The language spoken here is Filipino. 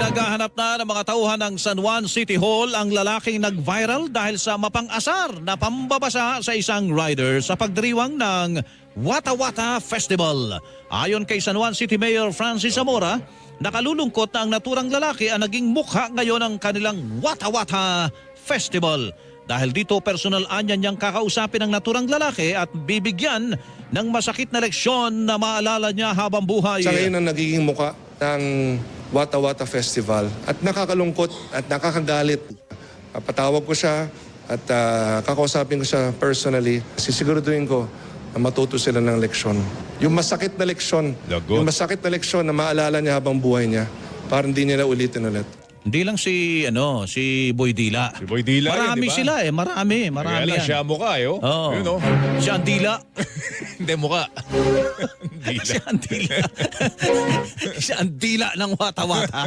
Pinaghahanap na ng mga tauhan ng San Juan City Hall ang lalaking nag-viral dahil sa mapang-asar na pambabasa sa isang rider sa pagdiriwang ng Wata Wata Festival. Ayon kay San Juan City Mayor Francis Zamora, nakalulungkot na ang naturang lalaki ang naging mukha ngayon ng kanilang Wata Wata Festival. Dahil dito personal anya niyang kakausapin ang naturang lalaki at bibigyan ng masakit na leksyon na maalala niya habang buhay. Siya ngayon ang nagiging muka ng Wata Wata Festival at nakakalungkot at nakakagalit. Patawag ko siya at kakausapin ko siya personally. Sisiguraduhin ko na matuto sila ng leksyon. Yung masakit na leksyon, yung masakit na leksyon na maalala niya habang buhay niya para hindi niya na ulitin ulit. Hindi lang si Boy Dila. Si Boy Dila Marami yun, diba? sila marami Kaya lang yan. siya mukha Oo. Yun, no? Siya ang dila. Hindi mukha. Dila. Siya ang dila. Siya ang dila ng Wata Wata.